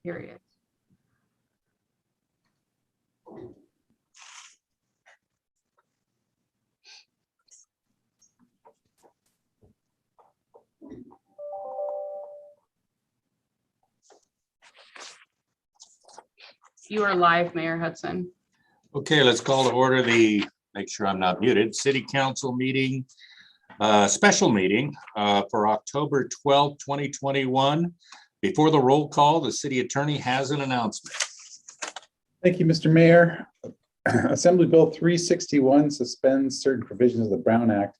period. You are live, Mayor Hudson. Okay, let's call to order the, make sure I'm not muted, City Council meeting, special meeting for October 12th, 2021. Before the roll call, the city attorney has an announcement. Thank you, Mr. Mayor. Assembly Bill 361 suspends certain provisions of the Brown Act,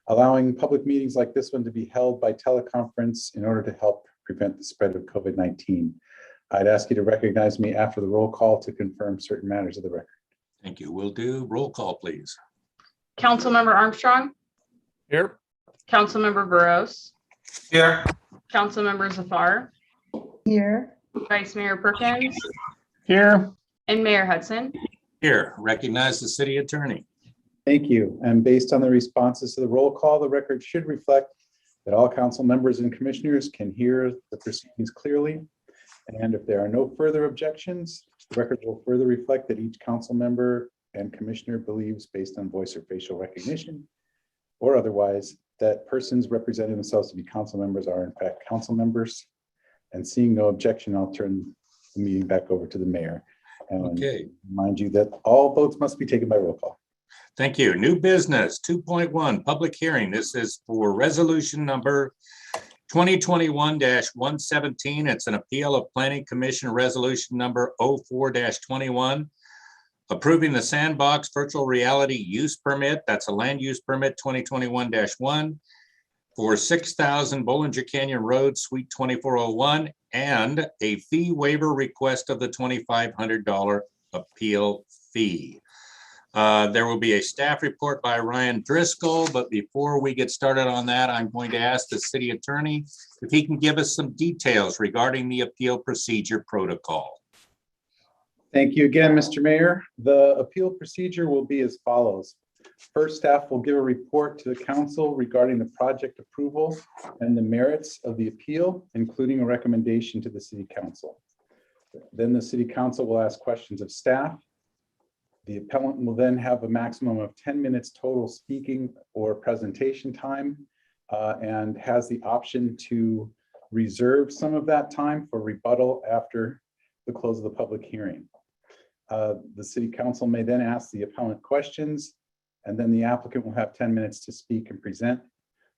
allowing public meetings like this one to be held by teleconference in order to help prevent the spread of COVID-19. I'd ask you to recognize me after the roll call to confirm certain matters of the record. Thank you. We'll do roll call, please. Councilmember Armstrong. Here. Councilmember Burrows. Here. Councilmember Zafar. Here. Vice Mayor Perkins. Here. And Mayor Hudson. Here, recognize the city attorney. Thank you. And based on the responses to the roll call, the record should reflect that all council members and commissioners can hear the proceedings clearly. And if there are no further objections, the record will further reflect that each council member and commissioner believes, based on voice or facial recognition or otherwise, that persons representing themselves to be council members are in fact council members. And seeing no objection, I'll turn the meeting back over to the mayor. And Okay. remind you that all votes must be taken by roll call. Thank you. New business 2.1, public hearing. This is for resolution number 2021-117. It's an appeal of Planning Commission resolution number 04-21, approving the Sandbox Virtual Reality Use Permit. That's a land use permit 2021-1 for 6,000 Bollinger Canyon Road, Suite 2401, and a fee waiver request of the $2,500 appeal fee. There will be a staff report by Ryan Driscoll, but before we get started on that, I'm going to ask the city attorney if he can give us some details regarding the appeal procedure protocol. Thank you again, Mr. Mayor. The appeal procedure will be as follows. First, staff will give a report to the council regarding the project approval and the merits of the appeal, including a recommendation to the city council. Then the city council will ask questions of staff. The appellant will then have a maximum of 10 minutes total speaking or presentation time and has the option to reserve some of that time for rebuttal after the close of the public hearing. The city council may then ask the appellant questions, and then the applicant will have 10 minutes to speak and present.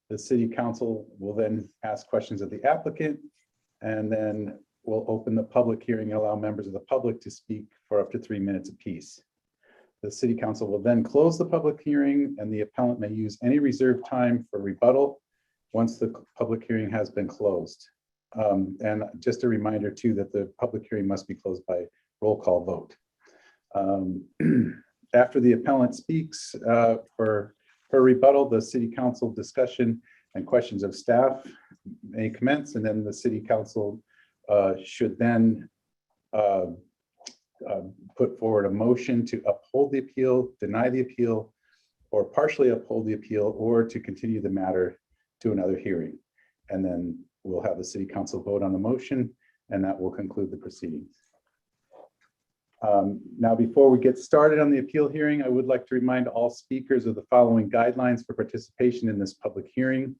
The city council will then ask questions of the applicant, and then we'll open the public hearing and allow members of the public to speak for up to 3 minutes apiece. The city council will then close the public hearing, and the appellant may use any reserved time for rebuttal once the public hearing has been closed. And just a reminder too, that the public hearing must be closed by roll call vote. After the appellant speaks for her rebuttal, the city council discussion and questions of staff may commence, and then the city council should then put forward a motion to uphold the appeal, deny the appeal, or partially uphold the appeal, or to continue the matter to another hearing. And then we'll have the city council vote on the motion, and that will conclude the proceedings. Now, before we get started on the appeal hearing, I would like to remind all speakers of the following guidelines for participation in this public hearing.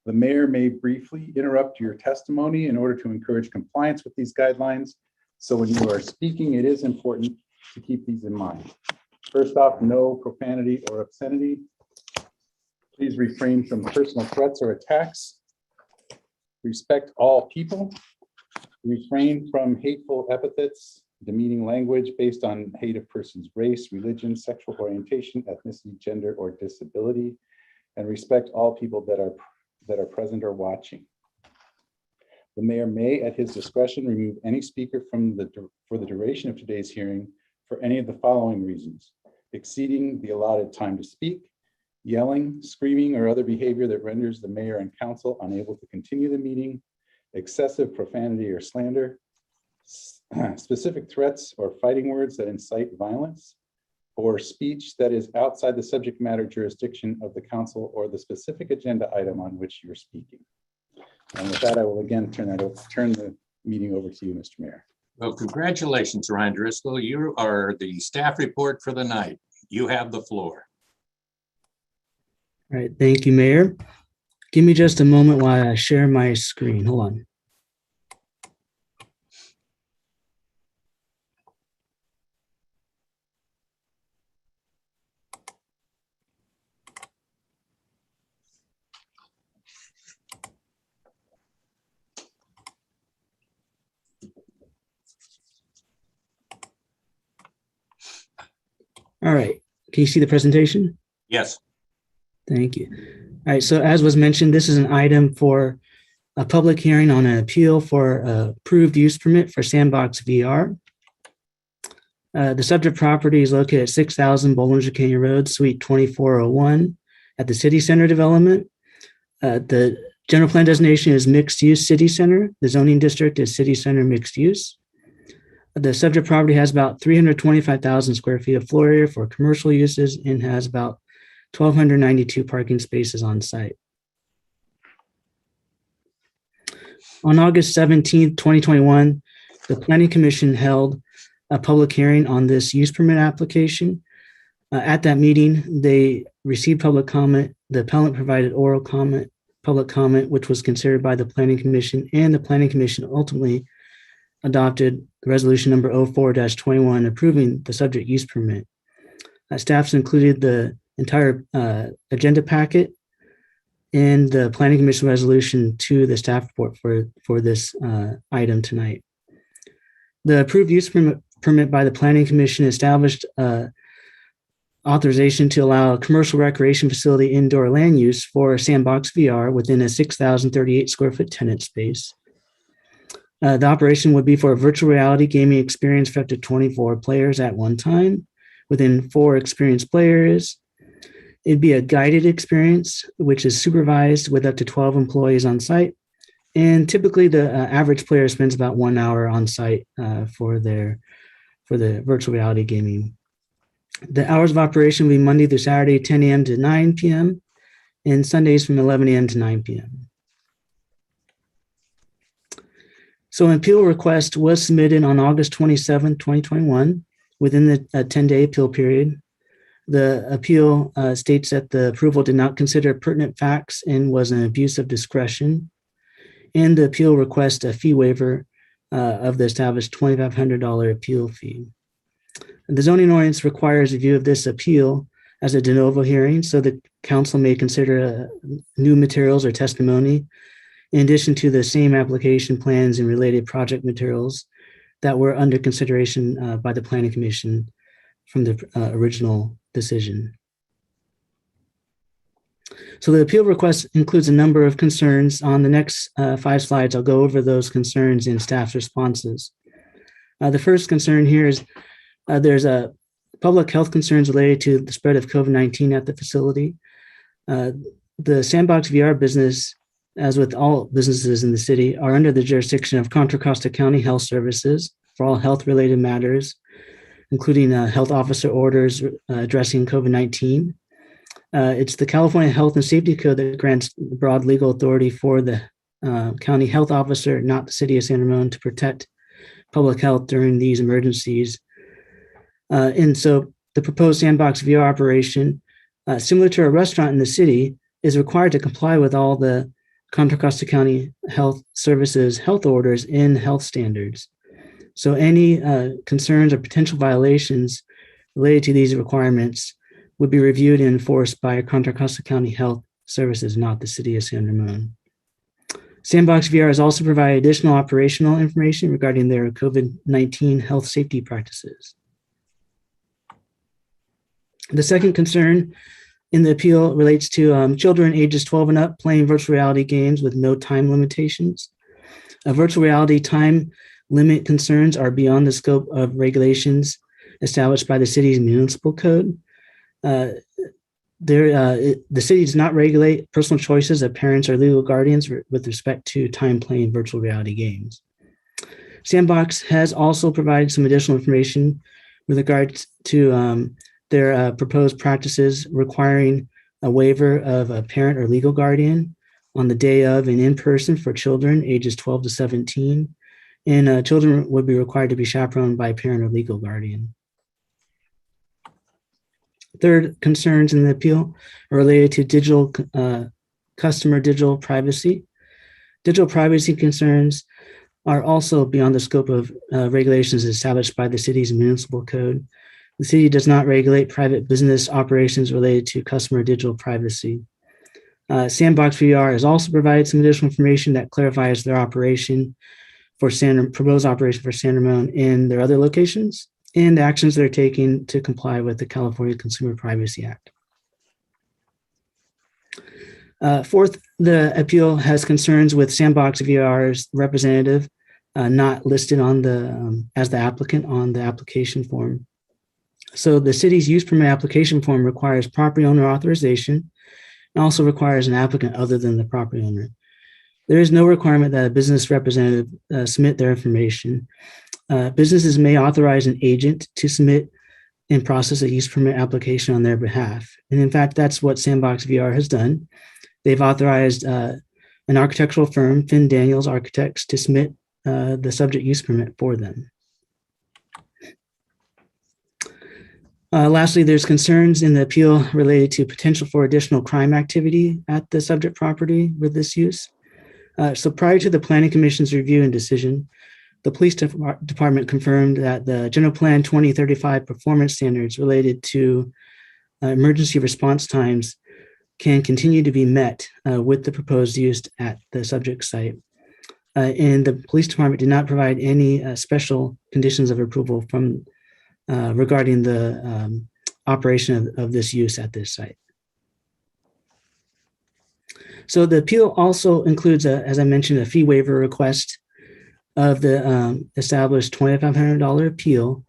The mayor may briefly interrupt your testimony in order to encourage compliance with these guidelines. So when you are speaking, it is important to keep these in mind. First off, no profanity or obscenity. Please refrain from personal threats or attacks. Respect all people. Refrain from hateful epithets, demeaning language based on hate of person's race, religion, sexual orientation, ethnicity, gender, or disability, and respect all people that are present or watching. The mayor may, at his discretion, remove any speaker for the duration of today's hearing for any of the following reasons: exceeding the allotted time to speak, yelling, screaming, or other behavior that renders the mayor and council unable to continue the meeting, excessive profanity or slander, specific threats or fighting words that incite violence, or speech that is outside the subject matter jurisdiction of the council or the specific agenda item on which you're speaking. And with that, I will again turn the meeting over to you, Mr. Mayor. Well, congratulations, Ryan Driscoll. You are the staff report for the night. You have the floor. All right, thank you, Mayor. Give me just a moment while I share my screen. Hold on. All right, can you see the presentation? Yes. Thank you. All right, so as was mentioned, this is an item for a public hearing on an appeal for approved use permit for Sandbox VR. The subject property is located at 6,000 Bollinger Canyon Road, Suite 2401 at the City Center development. The general plan designation is mixed use city center. The zoning district is city center mixed use. The subject property has about 325,000 square feet of floor area for commercial uses and has about 1,292 parking spaces on site. On August 17th, 2021, the Planning Commission held a public hearing on this use permit application. At that meeting, they received public comment. The appellant provided oral comment, public comment, which was considered by the Planning Commission, and the Planning Commission ultimately adopted resolution number 04-21 approving the subject use permit. Staff's included the entire agenda packet and the Planning Commission resolution to the staff report for this item tonight. The approved use permit by the Planning Commission established authorization to allow a commercial recreation facility indoor land use for Sandbox VR within a 6,038 square foot tenant space. The operation would be for a virtual reality gaming experience for up to 24 players at one time within 4 experienced players. It'd be a guided experience, which is supervised with up to 12 employees on site. And typically the average player spends about 1 hour on site for the virtual reality gaming. The hours of operation will be Monday through Saturday, 10 a.m. to 9 p.m. and Sundays from 11 a.m. to 9 p.m. So an appeal request was submitted on August 27, 2021, within the 10-day appeal period. The appeal states that the approval did not consider pertinent facts and was an abuse of discretion. And the appeal requests a fee waiver of the established $2,500 appeal fee. The zoning ordinance requires review of this appeal as a de novo hearing, so the council may consider new materials or testimony in addition to the same application plans and related project materials that were under consideration by the Planning Commission from the original decision. So the appeal request includes a number of concerns. On the next 5 slides, I'll go over those concerns in staff's responses. The first concern here is there's a public health concerns related to the spread of COVID-19 at the facility. The Sandbox VR business, as with all businesses in the city, are under the jurisdiction of Contra Costa County Health Services for all health-related matters, including health officer orders addressing COVID-19. It's the California Health and Safety Code that grants broad legal authority for the county health officer, not the city of San Ramon, to protect public health during these emergencies. And so the proposed Sandbox VR operation, similar to a restaurant in the city, is required to comply with all the Contra Costa County Health Services health orders and health standards. So any concerns or potential violations related to these requirements would be reviewed and enforced by Contra Costa County Health Services, not the city of San Ramon. Sandbox VR has also provided additional operational information regarding their COVID-19 health safety practices. The second concern in the appeal relates to children ages 12 and up playing virtual reality games with no time limitations. Virtual reality time limit concerns are beyond the scope of regulations established by the city's municipal code. The city does not regulate personal choices of parents or legal guardians with respect to time playing virtual reality games. Sandbox has also provided some additional information with regards to their proposed practices requiring a waiver of a parent or legal guardian on the day of and in person for children ages 12 to 17, and children would be required to be chaperoned by a parent or legal guardian. Third concerns in the appeal are related to customer digital privacy. Digital privacy concerns are also beyond the scope of regulations established by the city's municipal code. The city does not regulate private business operations related to customer digital privacy. Sandbox VR has also provided some additional information that clarifies their operation proposed operation for San Ramon and their other locations, and actions they're taking to comply with the California Consumer Privacy Act. Fourth, the appeal has concerns with Sandbox VR's representative not listed on the as the applicant on the application form. So the city's use permit application form requires property owner authorization and also requires an applicant other than the property owner. There is no requirement that a business representative submit their information. Businesses may authorize an agent to submit and process a use permit application on their behalf. And in fact, that's what Sandbox VR has done. They've authorized an architectural firm, Finn Daniels Architects, to submit the subject use permit for them. Lastly, there's concerns in the appeal related to potential for additional crime activity at the subject property with this use. So prior to the Planning Commission's review and decision, the police department confirmed that the General Plan 2035 performance standards related to emergency response times can continue to be met with the proposed use at the subject site. And the police department did not provide any special conditions of approval from regarding the operation of this use at this site. So the appeal also includes, as I mentioned, a fee waiver request of the established $2,500 appeal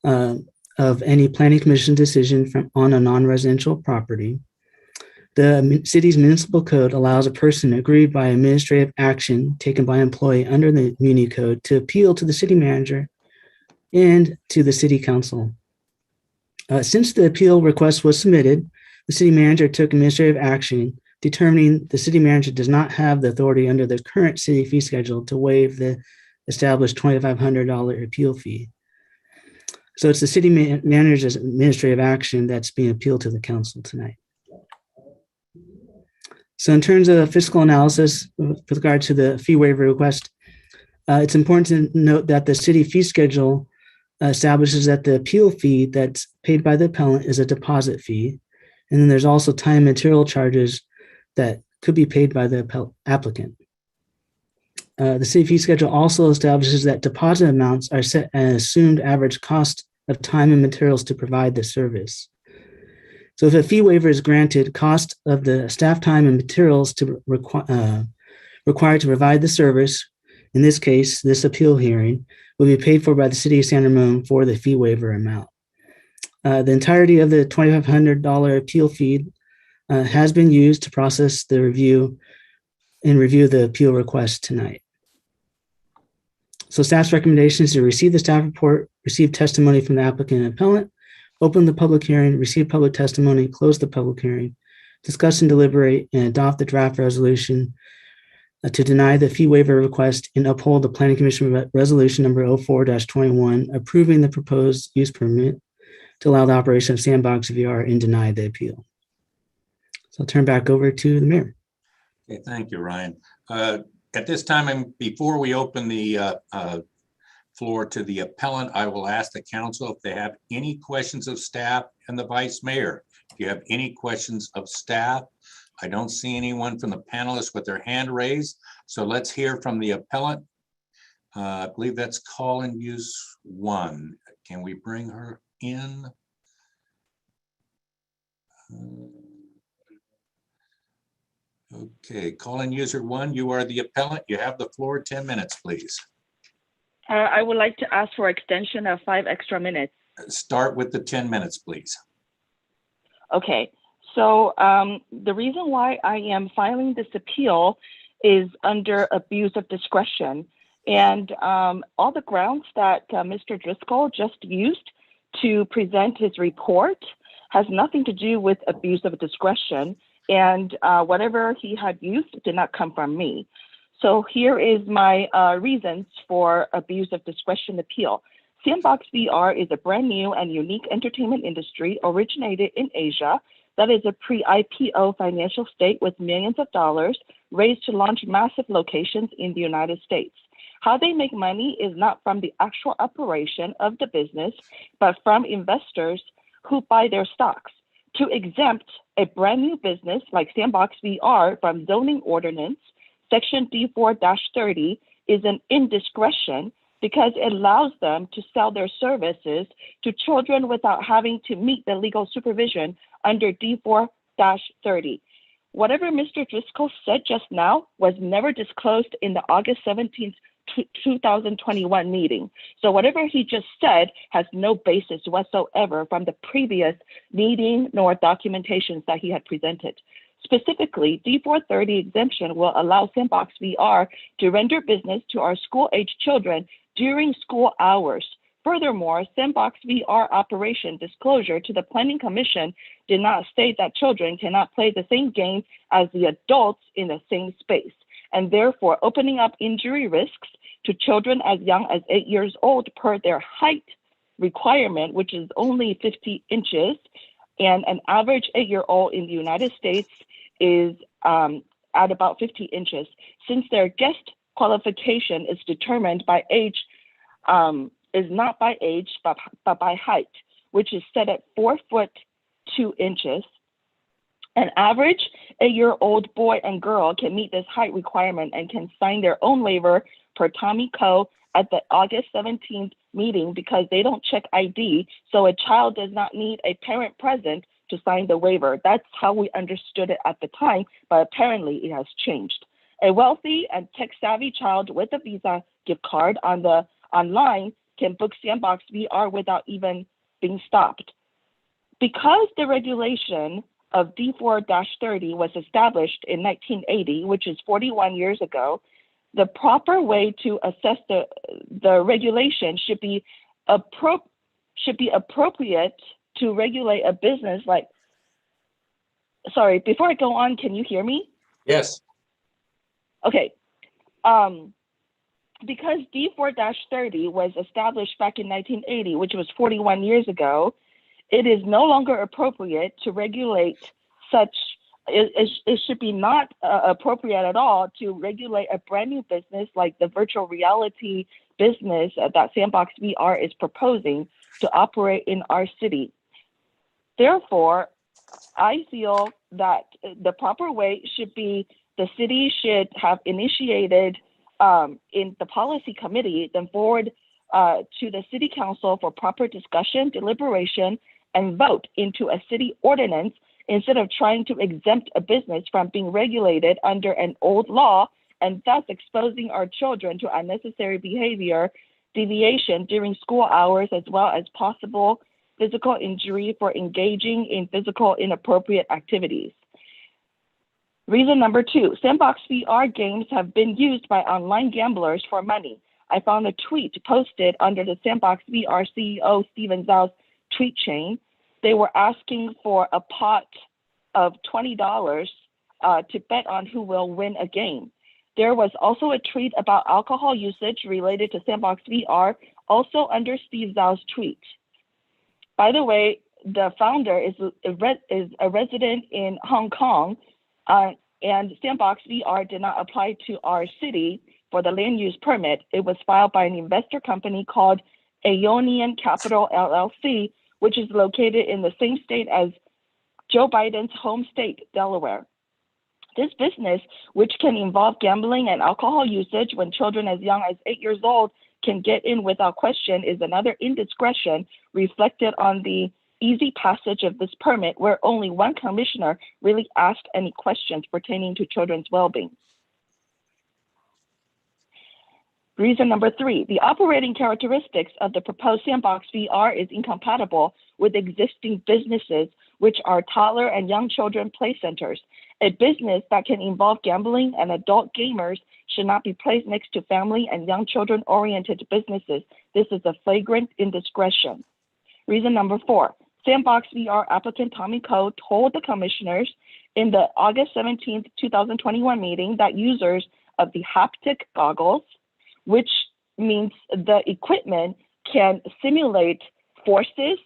of any planning commission decision on a non-residential property. The city's municipal code allows a person aggrieved by administrative action taken by an employee under the Muni Code to appeal to the city manager and to the city council. Since the appeal request was submitted, the city manager took administrative action, determining the city manager does not have the authority under the current city fee schedule to waive the established $2,500 appeal fee. So it's the city manager's administrative action that's being appealed to the council tonight. So in terms of fiscal analysis with regard to the fee waiver request, it's important to note that the city fee schedule establishes that the appeal fee that's paid by the appellant is a deposit fee. And then there's also time and material charges that could be paid by the applicant. The city fee schedule also establishes that deposit amounts are set at an assumed average cost of time and materials to provide the service. So if a fee waiver is granted, cost of the staff time and materials to required to provide the service, in this case, this appeal hearing, will be paid for by the city of San Ramon for the fee waiver amount. The entirety of the $2,500 appeal fee has been used to process the review the appeal request tonight. So staff's recommendation is to receive the staff report, receive testimony from the applicant and appellant, open the public hearing, receive public testimony, close the public hearing, discuss and deliberate, and adopt the draft resolution to deny the fee waiver request and uphold the Planning Commission resolution number 04-21, approving the proposed use permit to allow the operation of Sandbox VR and deny the appeal. So I'll turn back over to the mayor. Okay, thank you, Ryan. At this time, and before we open the floor to the appellant, I will ask the council if they have any questions of staff and the vice mayor. If you have any questions of staff, I don't see anyone from the panelists with their hand raised. So let's hear from the appellant. I believe that's call and use 1. Can we bring her in? Okay, call in user 1, you are the appellant. You have the floor, 10 minutes, please. I would like to ask for extension of 5 extra minutes. Start with the 10 minutes, please. Okay, so the reason why I am filing this appeal is under abuse of discretion. And all the grounds that Mr. Driscoll just used to present his report has nothing to do with abuse of discretion. And whatever he had used did not come from me. So here is my reasons for abuse of discretion appeal. Sandbox VR is a brand new and unique entertainment industry originated in Asia that is a pre-IPO financial state with millions of dollars raised to launch massive locations in the United States. How they make money is not from the actual operation of the business, but from investors who buy their stocks. To exempt a brand new business like Sandbox VR from zoning ordinance, Section D4-30 is an indiscretion because it allows them to sell their services to children without having to meet the legal supervision under D4-30. Whatever Mr. Driscoll said just now was never disclosed in the August 17th, 2021 meeting. So whatever he just said has no basis whatsoever from the previous meeting nor documentations that he had presented. Specifically, D430 exemption will allow Sandbox VR to render business to our school-age children during school hours. Furthermore, Sandbox VR operation disclosure to the Planning Commission did not state that children cannot play the same game as the adults in the same space, and therefore opening up injury risks to children as young as 8 years old per their height requirement, which is only 50 inches, and an average 8-year-old in the United States is at about 50 inches. Since their guest qualification is determined by age, is not by age, but by height, which is set at 4 foot 2 inches. An average 8-year-old boy and girl can meet this height requirement and can sign their own waiver per Tommy Co. at the August 17th meeting because they don't check ID, so a child does not need a parent present to sign the waiver. That's how we understood it at the time, but apparently it has changed. A wealthy and tech-savvy child with a Visa gift card online can book Sandbox VR without even being stopped. Because the regulation of D4-30 was established in 1980, which is 41 years ago, the proper way to assess the regulation should be appropriate to regulate a business like, sorry, before I go on, can you hear me? Yes. Okay. Because D4-30 was established back in 1980, which was 41 years ago, it is no longer appropriate to regulate such, it should be not appropriate at all to regulate a brand new business like the virtual reality business that Sandbox VR is proposing to operate in our city. Therefore, I feel that the proper way should be the city should have initiated in the policy committee, then forward to the city council for proper discussion, deliberation, and vote into a city ordinance instead of trying to exempt a business from being regulated under an old law and thus exposing our children to unnecessary behavior deviation during school hours as well as possible physical injury for engaging in physical inappropriate activities. Reason number 2, Sandbox VR games have been used by online gamblers for money. I found a tweet posted under the Sandbox VR CEO Steven Zhao's tweet chain. They were asking for a pot of $20 to bet on who will win a game. There was also a tweet about alcohol usage related to Sandbox VR, also under Steve Zhao's tweet. By the way, the founder is a resident in Hong Kong, and Sandbox VR did not apply to our city for the land use permit. It was filed by an investor company called Aeonian Capital LLC, which is located in the same state as Joe Biden's home state, Delaware. This business, which can involve gambling and alcohol usage when children as young as 8 years old can get in without question, is another indiscretion reflected on the easy passage of this permit, where only one commissioner really asked any questions pertaining to children's well-being. Reason number 3, the operating characteristics of the proposed Sandbox VR is incompatible with existing businesses, which are toddler and young children play centers. A business that can involve gambling and adult gamers should not be placed next to family and young children-oriented businesses. This is a flagrant indiscretion. Reason number 4, Sandbox VR applicant Tommy Co told the commissioners in the August 17th, 2021 meeting that users of the haptic goggles, which means the equipment can simulate forces,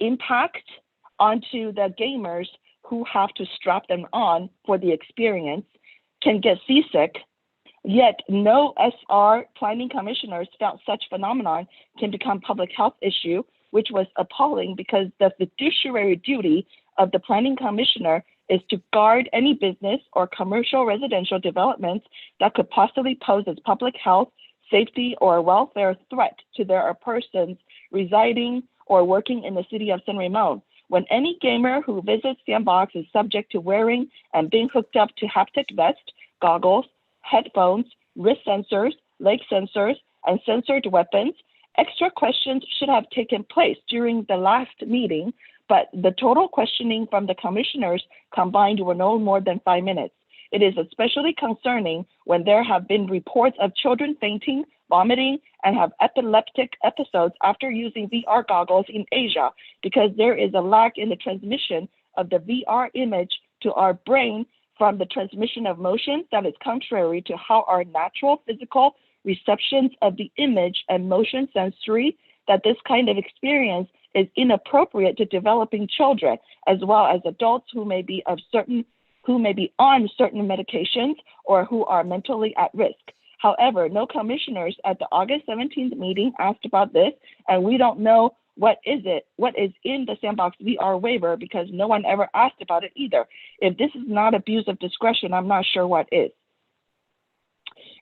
impact onto the gamers who have to strap them on for the experience, can get seasick, yet no SR planning commissioners felt such phenomenon can become public health issue, which was appalling because the fiduciary duty of the planning commissioner is to guard any business or commercial residential developments that could possibly pose as public health, safety, or welfare threat to their persons residing or working in the city of San Ramon. When any gamer who visits Sandbox is subject to wearing and being hooked up to haptic vest, goggles, headphones, wrist sensors, leg sensors, and censored weapons, extra questions should have taken place during the last meeting, but the total questioning from the commissioners combined were no more than 5 minutes. It is especially concerning when there have been reports of children fainting, vomiting, and have epileptic episodes after using VR goggles in Asia, because there is a lag in the transmission of the VR image to our brain from the transmission of motion that is contrary to how our natural physical receptions of the image and motion sensory, that this kind of experience is inappropriate to developing children, as well as adults who may be on certain medications or who are mentally at risk. However, no commissioners at the August 17th meeting asked about this, and we don't know what is in the Sandbox VR waiver because no one ever asked about it either. If this is not abuse of discretion, I'm not sure what is.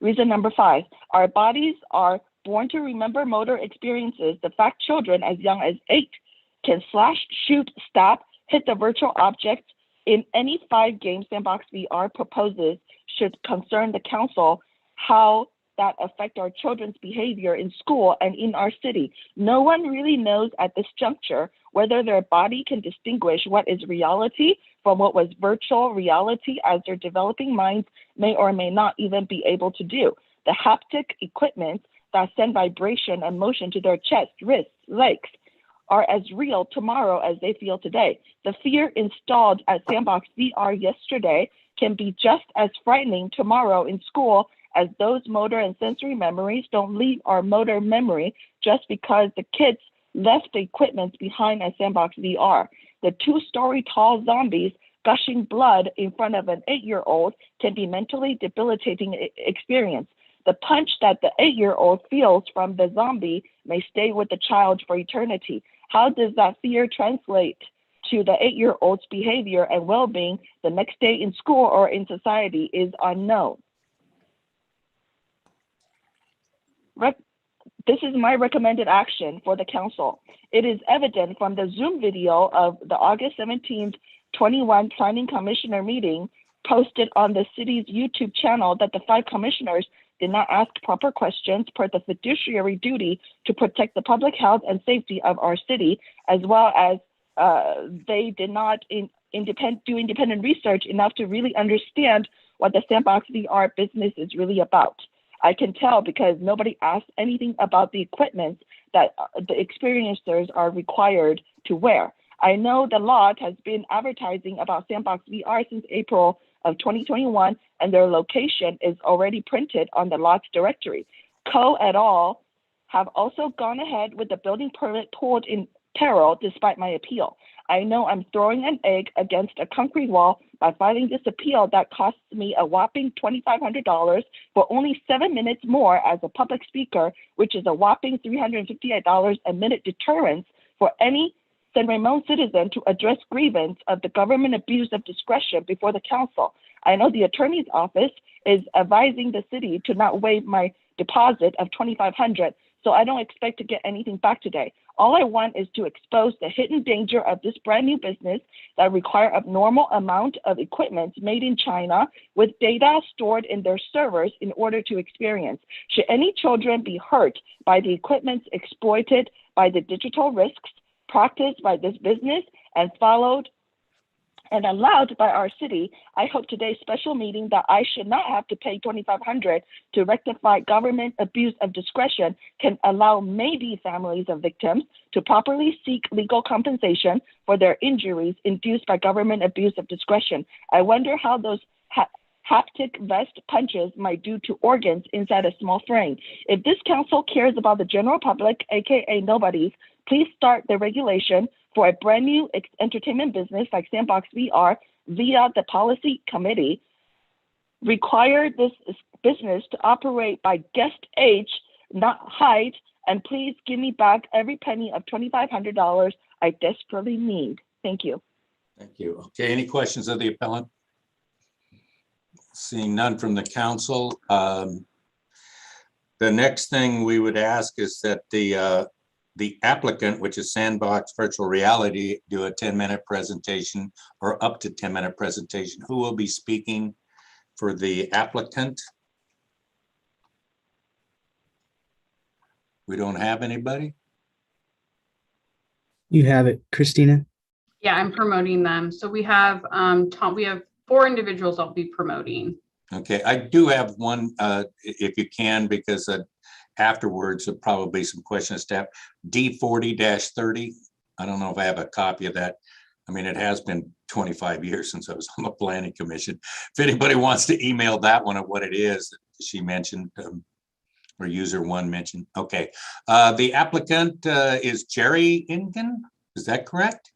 Reason number 5, our bodies are born to remember motor experiences. The fact children as young as 8 can slash, shoot, stab, hit the virtual object in any 5 games Sandbox VR proposes should concern the council how that affect our children's behavior in school and in our city. No one really knows at this juncture whether their body can distinguish what is reality from what was virtual reality, as their developing minds may or may not even be able to do. The haptic equipment that send vibration and motion to their chest, wrists, legs are as real tomorrow as they feel today. The fear installed at Sandbox VR yesterday can be just as frightening tomorrow in school, as those motor and sensory memories don't leave our motor memory just because the kids left the equipment behind at Sandbox VR. The 2-story tall zombies gushing blood in front of an 8-year-old can be mentally debilitating experience. The punch that the 8-year-old feels from the zombie may stay with the child for eternity. How does that fear translate to the 8-year-old's behavior and well-being the next day in school or in society is unknown. This is my recommended action for the council. It is evident from the Zoom video of the August 17th, 21 Planning Commissioner meeting posted on the city's YouTube channel that the 5 commissioners did not ask proper questions per the fiduciary duty to protect the public health and safety of our city, as well as they did not do independent research enough to really understand what the Sandbox VR business is really about. I can tell because nobody asked anything about the equipment that the experiencers are required to wear. I know the lot has been advertising about Sandbox VR since April of 2021, and their location is already printed on the lot's directory. Co et al. Have also gone ahead with the building permit pulled in peril despite my appeal. I know I'm throwing an egg against a concrete wall by filing this appeal that costs me a whopping $2,500 for only 7 minutes more as a public speaker, which is a whopping $358 a minute deterrence for any San Ramon citizen to address grievance of the government abuse of discretion before the council. I know the attorney's office is advising the city to not waive my deposit of $2,500, so I don't expect to get anything back today. All I want is to expose the hidden danger of this brand new business that require abnormal amount of equipment made in China with data stored in their servers in order to experience. Should any children be hurt by the equipment exploited by the digital risks practiced by this business and followed and allowed by our city, I hope today's special meeting that I should not have to pay $2,500 to rectify government abuse of discretion can allow maybe families of victims to properly seek legal compensation for their injuries induced by government abuse of discretion. I wonder how those haptic vest punches might do to organs inside a small frame. If this council cares about the general public, aka nobodies, please start the regulation for a brand new entertainment business like Sandbox VR via the policy committee. Require this business to operate by guest age, not height, and please give me back every penny of $2,500 I desperately need. Thank you. Thank you. Okay, any questions of the appellant? Seeing none from the council. The next thing we would ask is that the applicant, which is Sandbox Virtual Reality, do a 10-minute presentation or up to 10-minute presentation. Who will be speaking for the applicant? We don't have anybody? You have it, Christina. Yeah, I'm promoting them. So we have we have 4 individuals I'll be promoting. Okay, I do have one, if you can, because afterwards there'll probably be some questions. Staff D40-30. I don't know if I have a copy of that. I mean, it has been 25 years since I was on the planning commission. If anybody wants to email that one of what it is that she mentioned, or user 1 mentioned. Okay, the applicant is Jerry Ingen. Is that correct?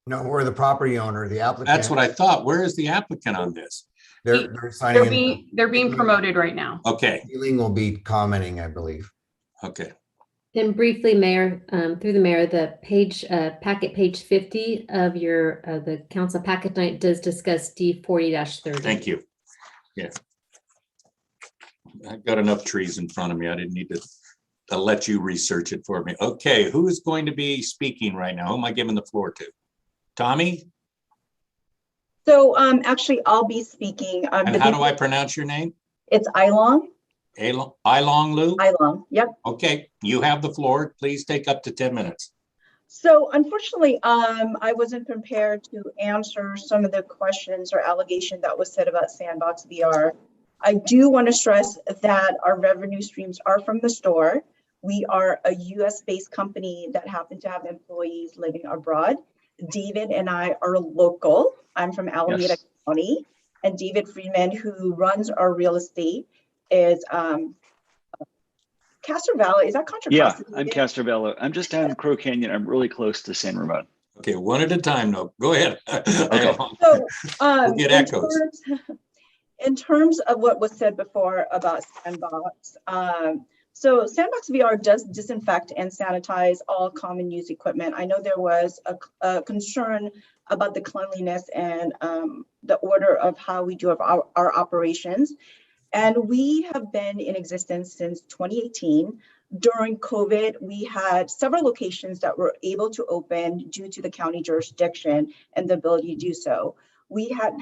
No, we're the property owner, the applicant. That's what I thought. Where is the applicant on this? They're signing. They're being promoted right now. Okay, Dealing will be commenting, I believe. okay. And briefly, Mayor, through the mayor, the page, packet page 50 of your, the council packet tonight does discuss D40-30. Thank you. Yeah. I've got enough trees in front of me. I didn't need to let you research it for me. Okay, who is going to be speaking right now? Who am I giving the floor to? Tommy? So actually, I'll be speaking. And how do I pronounce your name? It's Ilong. Ilong Lu? Ilong, yep. Okay, you have the floor. Please take up to 10 minutes. So unfortunately, I wasn't prepared to answer some of the questions or allegation that was said about Sandbox VR. I do want to stress that our revenue streams are from the store. We are a US-based company that happen to have employees living abroad. David and I are local. I'm from Alameda County, and David Freeman, who runs our real estate, is Castro Valley. Is that Contra Costa? Yeah, I'm Castro Valley. I'm just down in Crow Canyon. I'm really close to San Ramon. Okay, one at a time, though. Go ahead. Okay. So, We'll get echoes. In terms of what was said before about Sandbox, so Sandbox VR does disinfect and sanitize all common use equipment. I know there was a concern about the cleanliness and the order of how we do our operations. And we have been in existence since 2018. During COVID, we had several locations that were able to open due to the county jurisdiction and the ability to do so. We had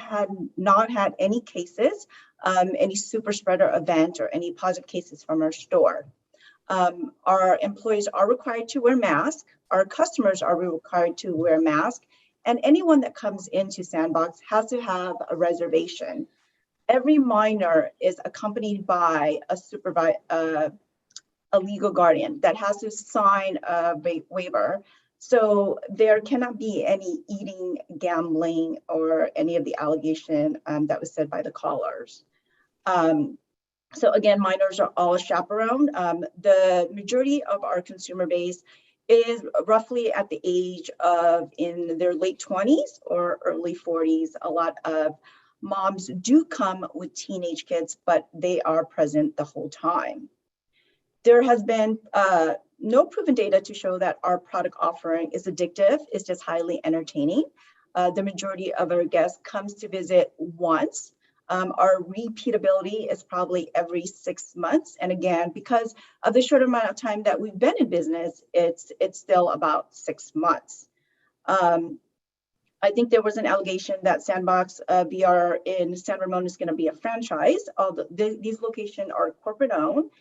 not had any cases, any super spreader event or any positive cases from our store. Our employees are required to wear masks. Our customers are required to wear masks. And anyone that comes into Sandbox has to have a reservation. Every minor is accompanied by a legal guardian that has to sign a waiver. So there cannot be any eating, gambling, or any of the allegation that was said by the callers. So again, minors are all chaperoned. The majority of our consumer base is roughly at the age of in their late 20s or early 40s. A lot of moms do come with teenage kids, but they are present the whole time. There has been no proven data to show that our product offering is addictive. It's just highly entertaining. The majority of our guests comes to visit once. Our repeatability is probably every 6 months. And again, because of the short amount of time that we've been in business, it's still about 6 months. I think there was an allegation that Sandbox VR in San Ramon is going to be a franchise. These locations are corporate owned.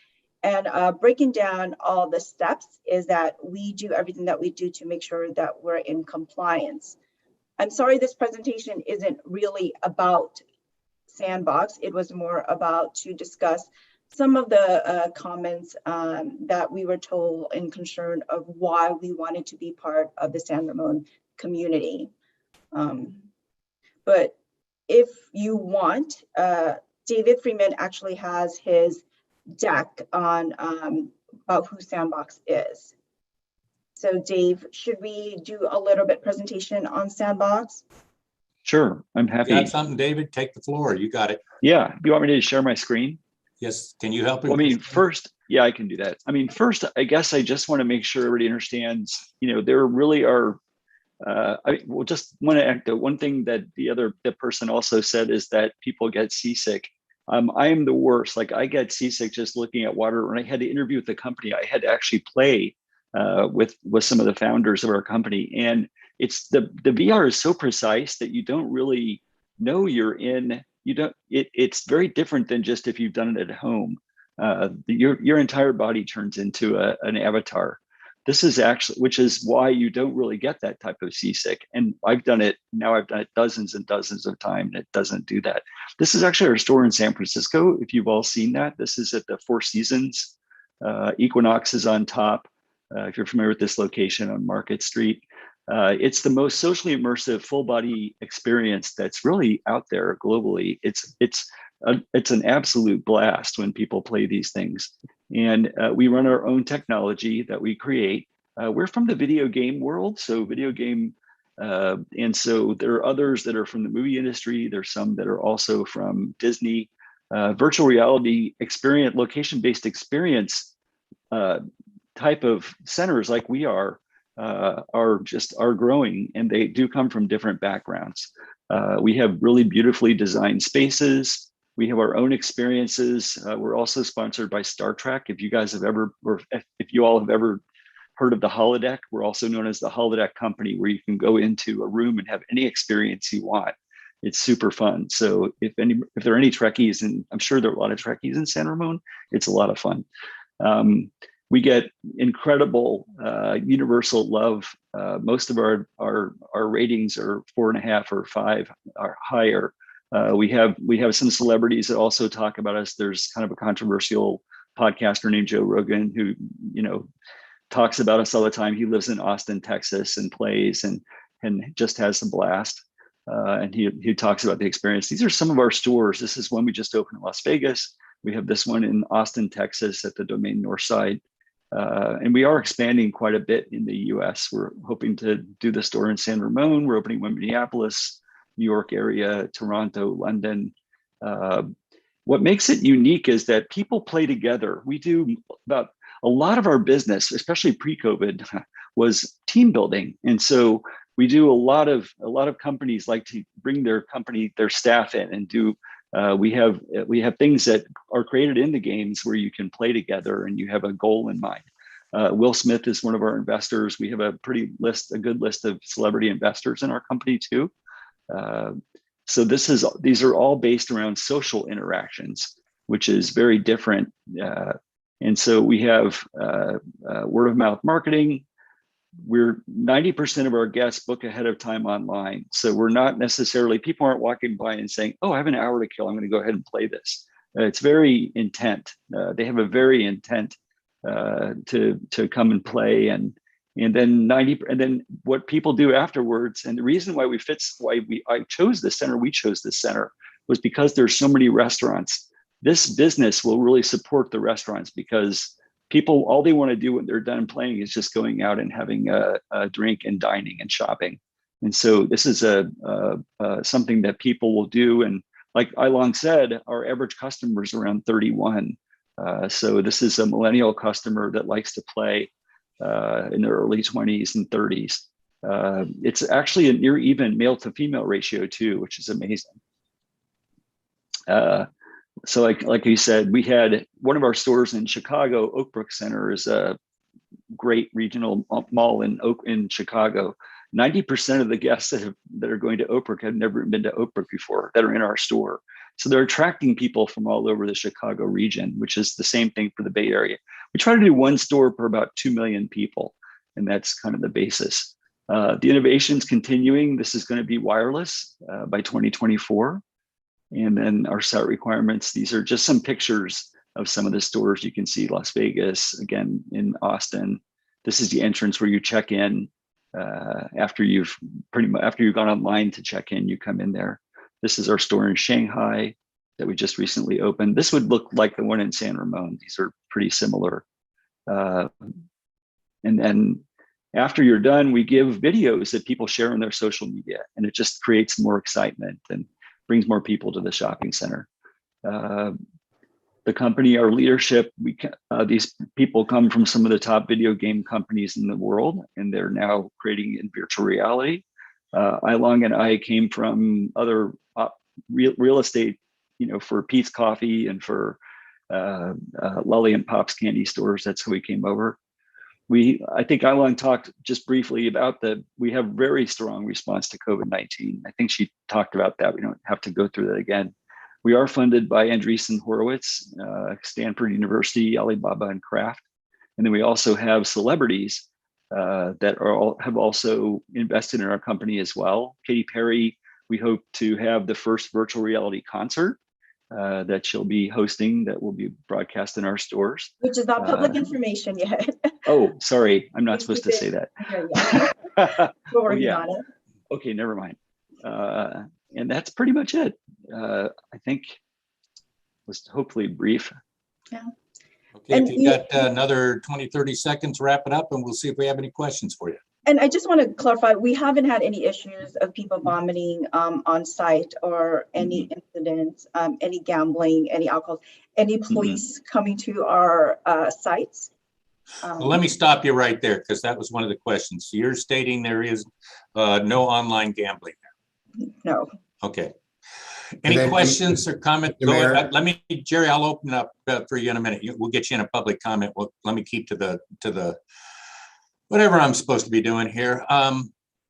And breaking down all the steps is that we do everything that we do to make sure that we're in compliance. I'm sorry, this presentation isn't really about Sandbox. It was more about to discuss some of the comments that we were told and concerned of why we wanted to be part of the San Ramon community. But if you want, David Freeman actually has his deck on about who Sandbox is. So Dave, should we do a little bit presentation on Sandbox? Sure, I'm You happy. got something, David? Take the floor. You got it. Yeah, do you want me to share my screen? Yes. Can you help me? Well, I mean, first, yeah, I can do that. I mean, first, I guess I just want to make sure everybody understands, you know, there really are, I will just want to act. One thing that the person also said is that people get seasick. I am the worst. Like, I get seasick just looking at water. When I had to interview with the company, I had to actually play with some of the founders of our company. And it's the VR is so precise that you don't really know you're in. It's very different than just if you've done it at home. Your entire body turns into an avatar. This is actually, which is why you don't really get that type of seasick. And I've done it dozens and dozens of times, and it doesn't do that. This is actually our store in San Francisco. If you've all seen that, this is at the Four Seasons. Equinox is on top. If you're familiar with this location on Market Street. It's the most socially immersive full body experience that's really out there globally. It's an absolute blast when people play these things. And we run our own technology that we create. We're from the video game world, so video game, and so there are others that are from the movie industry. There's some that are also from Disney. Virtual reality experience, location-based experience type of centers like we are growing, and they do come from different backgrounds. We have really beautifully designed spaces. We have our own experiences. We're also sponsored by Star Trek. If you guys have ever, or if you all have ever heard of the holodeck, we're also known as the holodeck company, where you can go into a room and have any experience you want. It's super fun. So if there are any Trekkies, and I'm sure there are a lot of Trekkies in San Ramon, it's a lot of fun. We get incredible universal love. Most of our ratings are 4.5 or 5 or higher. We have some celebrities that also talk about us. There's kind of a controversial podcaster named Joe Rogan who, you know, talks about us all the time. He lives in Austin, Texas, and plays and just has a blast. And he talks about the experience. These are some of our stores. This is one we just opened in Las Vegas. We have this one in Austin, Texas, at the Domain Northside. And we are expanding quite a bit in the US. We're hoping to do the store in San Ramon. We're opening one in Minneapolis, New York area, Toronto, London. What makes it unique is that people play together. We do about a lot of our business, especially pre-COVID, was team building. And so we do a lot of companies like to bring their staff in and do. We have things that are created in the games where you can play together and you have a goal in mind. Will Smith is one of our investors. We have a good list of celebrity investors in our company too. So these are all based around social interactions, which is very different. And so we have word of mouth marketing. 90% of our guests book ahead of time online. So we're not necessarily, people aren't walking by and saying, oh, I have an hour to kill, I'm going to go ahead and play this. It's very intent. They have a very intent to come and play, and then what people do afterwards. And the reason why I chose this center, we chose this center, was because there's so many restaurants. This business will really support the restaurants, because people, all they want to do when they're done playing is just going out and having a drink and dining and shopping. And so this is something that people will do. And like I long said, our average customer is around 31. So this is a millennial customer that likes to play in their early 20s and 30s. It's actually a near even male to female ratio too, which is amazing. So like you said, we had one of our stores in Chicago. Oakbrook Center is a great regional mall in Chicago. 90% of the guests that are going to Oakbrook have never been to Oakbrook before, that are in our store. So they're attracting people from all over the Chicago region, which is the same thing for the Bay Area. We try to do one store per about 2 million people, and that's kind of the basis. The innovation's continuing. This is going to be wireless by 2024. And then our site requirements, these are just some pictures of some of the stores. You can see Las Vegas, again, in Austin. This is the entrance where you check in. After you've gone online to check in, you come in there. This is our store in Shanghai that we just recently opened. This would look like the one in San Ramon. These are pretty similar. And then after you're done, we give videos that people share on their social media, and it just creates more excitement and brings more people to the shopping center. The company, our leadership, these people come from some of the top video game companies in the world, and they're now creating in virtual reality. Ilong and I came from other real estate, for Pete's Coffee and for Lolly and Pop's candy stores. That's how we came over. I think Ilong talked just briefly about we have very strong response to COVID-19. I think she talked about that. We don't have to go through that again. We are funded by Andreessen Horowitz, Stanford University, Alibaba, and Kraft. And then we also have celebrities that have also invested in our company as well. Katy Perry, we hope to have the first virtual reality concert that she'll be hosting that will be broadcast in our stores. Which is not public information yet. Oh, sorry, I'm not supposed to say that. We're working yeah. on it. Okay, never mind. And that's pretty much it. I think it was hopefully brief. Yeah. Okay, if you got another 20, 30 seconds, wrap it up and we'll see if we have any questions for you. And I just want to clarify, we haven't had any issues of people vomiting on site or any incidents, any gambling, any alcohol, any police coming to our sites. Well, let me stop you right there, because that was one of the questions. So you're stating there is no online gambling. No. Okay. Any questions or comments? Let me, Jerry, I'll open up for you in a minute. We'll get you in a public comment. Well, let me keep to the whatever I'm supposed to be doing here.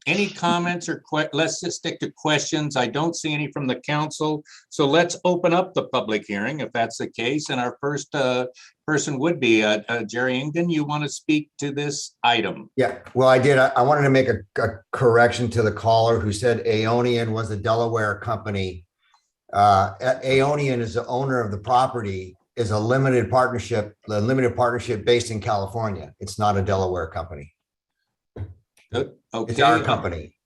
Any comments or let's just stick to questions. I don't see any from the council. So let's open up the public hearing if that's the case. And our first person would be Jerry Ington. You want to speak to this item? Yeah, well, I did. I wanted to make a correction to the caller who said Aeonian was a Delaware company. Aeonian is the owner of the property, is a limited partnership based in California. It's not a Delaware company. Good. Okay. It's our company.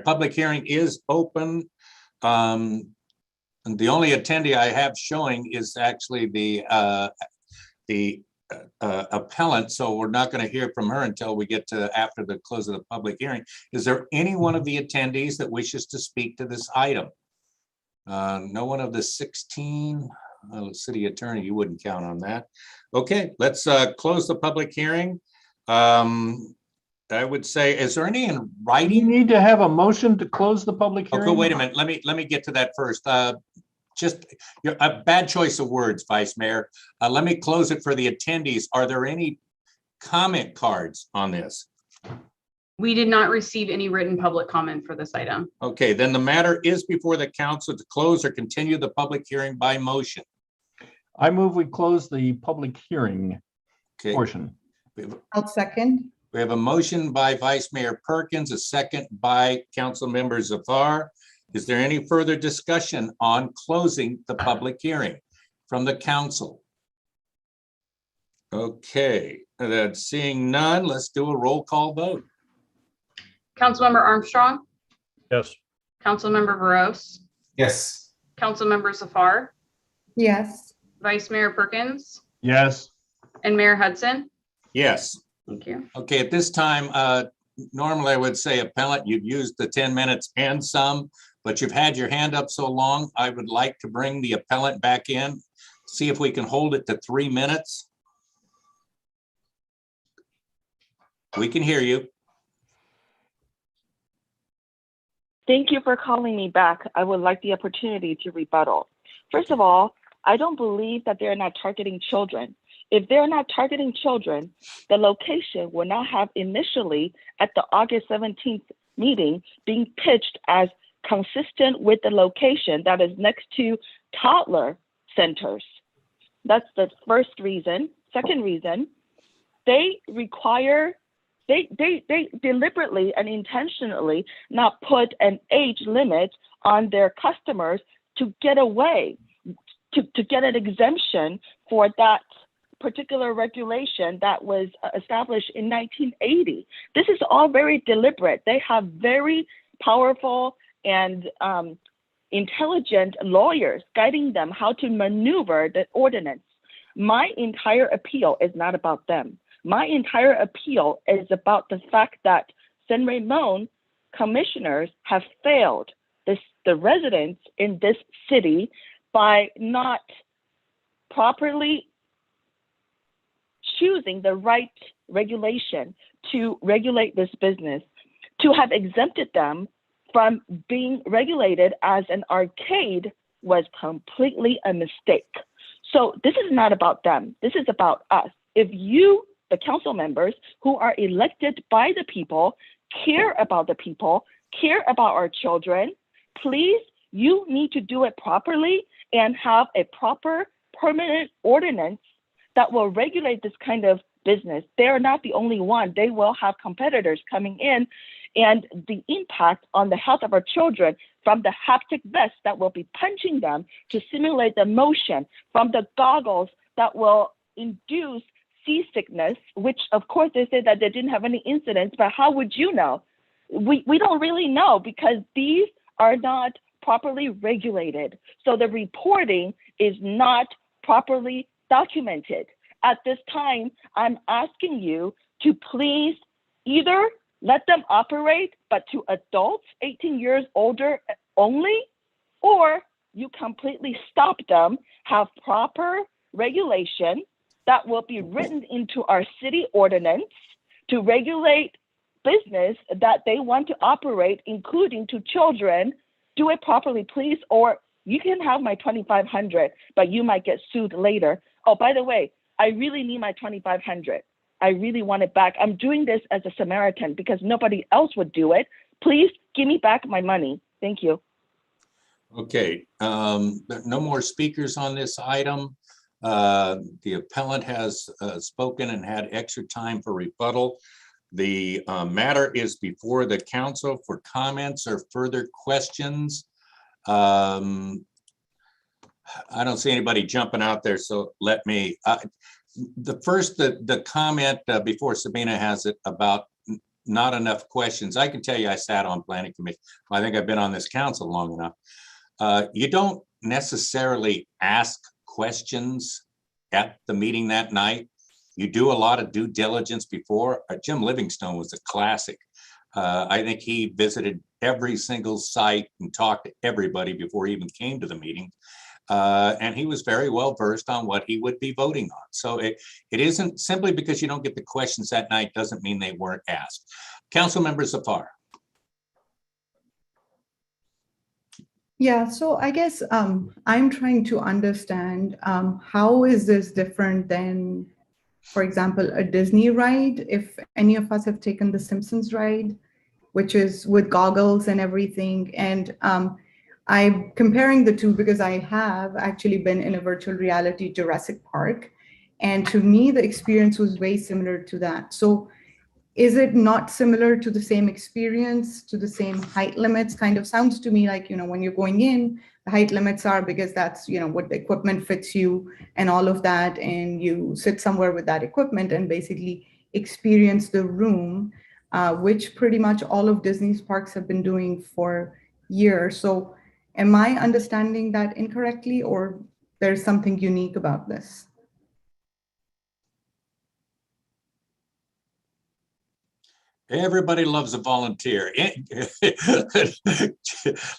Public hearing is open. And the only attendee I have showing is actually the appellant, so we're not going to hear from her until we get to after the close of the public hearing. Is there any one of the attendees that wishes to speak to this item? No one of the 16. City attorney, you wouldn't count on that. Okay, let's close the public hearing. I would say, is there any in writing? You need to have a motion to close the public hearing. Okay, wait a minute. Let me get to that first. Just a bad choice of words, Vice Mayor. Let me close it for the attendees. Are there any comment cards on this? We did not receive any written public comment for this item. Okay, then the matter is before the council to close or continue the public hearing by motion. I move we close the public hearing portion. I'll second. We have a motion by Vice Mayor Perkins, a second by Council Member Zafar. Is there any further discussion on closing the public hearing from the council? Okay, seeing none, let's do a roll call vote. Councilmember Armstrong? Yes. Councilmember Veros? Yes. Councilmember Zafar? Yes. Vice Mayor Perkins? Yes. And Mayor Hudson? Yes. Thank you. Okay, at this time, normally I would say appellant, you've used the 10 minutes and some, but you've had your hand up so long, I would like to bring the appellant back in, see if we can hold it to 3 minutes. We can hear you. Thank you for calling me back. I would like the opportunity to rebuttal. First of all, I don't believe that they're not targeting children. If they're not targeting children, the location will not have initially at the August 17th meeting being pitched as consistent with the location that is next to toddler centers. That's the first reason. Second reason, they deliberately and intentionally not put an age limit on their customers to get away, to get an exemption for that particular regulation that was established in 1980. This is all very deliberate. They have very powerful and intelligent lawyers guiding them how to maneuver the ordinance. My entire appeal is not about them. My entire appeal is about the fact that San Ramon commissioners have failed the residents in this city by not properly choosing the right regulation to regulate this business, to have exempted them from being regulated as an arcade was completely a mistake. So this is not about them. This is about us. If you, the council members who are elected by the people, care about the people, care about our children, please, you need to do it properly and have a proper permanent ordinance that will regulate this kind of business. They're not the only one. They will have competitors coming in, and the impact on the health of our children from the haptic vests that will be punching them to simulate the motion, from the goggles that will induce seasickness, which of course they say that they didn't have any incidents, but how would you know? We don't really know because these are not properly regulated. So the reporting is not properly documented. At this time, I'm asking you to please either let them operate, but to adults 18 years older only, or you completely stop them, have proper regulation that will be written into our city ordinance to regulate business that they want to operate, including to children. Do it properly, please, or you can have my $2,500, but you might get sued later. Oh, by the way, I really need my $2,500. I really want it back. I'm doing this as a Samaritan because nobody else would do it. Please give me back my money. Thank you. Okay, no more speakers on this item. The appellant has spoken and had extra time for rebuttal. The matter is before the council for comments or further questions. I don't see anybody jumping out there, so let me. The comment before Sabina has it about not enough questions. I can tell you I sat on planning commission. I think I've been on this council long enough. You don't necessarily ask questions at the meeting that night. You do a lot of due diligence before. Jim Livingstone was a classic. I think he visited every single site and talked to everybody before he even came to the meeting. And he was very well versed on what he would be voting on. So it isn't simply because you don't get the questions that night doesn't mean they weren't asked. Councilmember Zafar. Yeah, so I guess I'm trying to understand how is this different than, for example, a Disney ride? If any of us have taken the Simpsons ride, which is with goggles and everything. And I'm comparing the two because I have actually been in a virtual reality Jurassic Park. And to me, the experience was very similar to that. So is it not similar to the same experience, to the same height limits? Kind of sounds to me like, when you're going in, the height limits are because that's, what the equipment fits you and all of that. And you sit somewhere with that equipment and basically experience the room, which pretty much all of Disney's parks have been doing for years. So am I understanding that incorrectly, or there's something unique about this? Everybody loves a volunteer.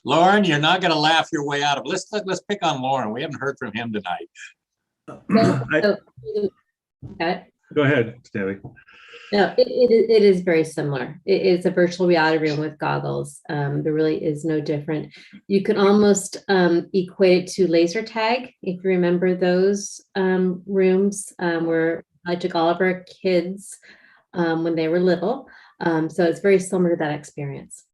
Lauren, you're not going to laugh your way out of it. Let's pick on Lauren. We haven't heard from him tonight. Go ahead, Stanley. No, it is very similar. It is a virtual reality room with goggles. There really is no different. You can almost equate it to laser tag, if you remember those rooms where I took all of our kids when they were little. So it's very similar to that experience.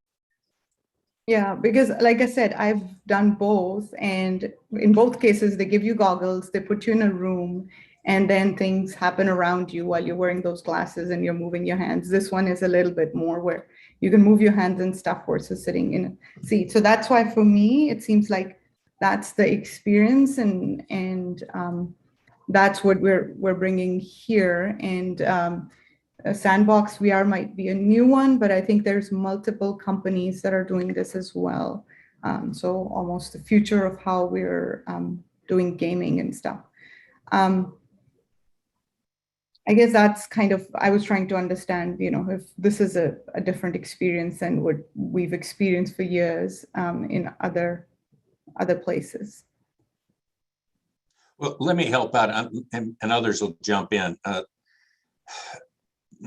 Yeah, because like I said, I've done both. And in both cases, they give you goggles, they put you in a room, and then things happen around you while you're wearing those glasses and you're moving your hands. This one is a little bit more where you can move your hands and stuff versus sitting in a seat. So that's why for me, it seems like that's the experience, and that's what we're bringing here. And Sandbox VR might be a new one, but I think there's multiple companies that are doing this as well. So almost the future of how we're doing gaming and stuff. I guess that's kind of, I was trying to understand, if this is a different experience than what we've experienced for years in other places. Well, let me help out, and others will jump in.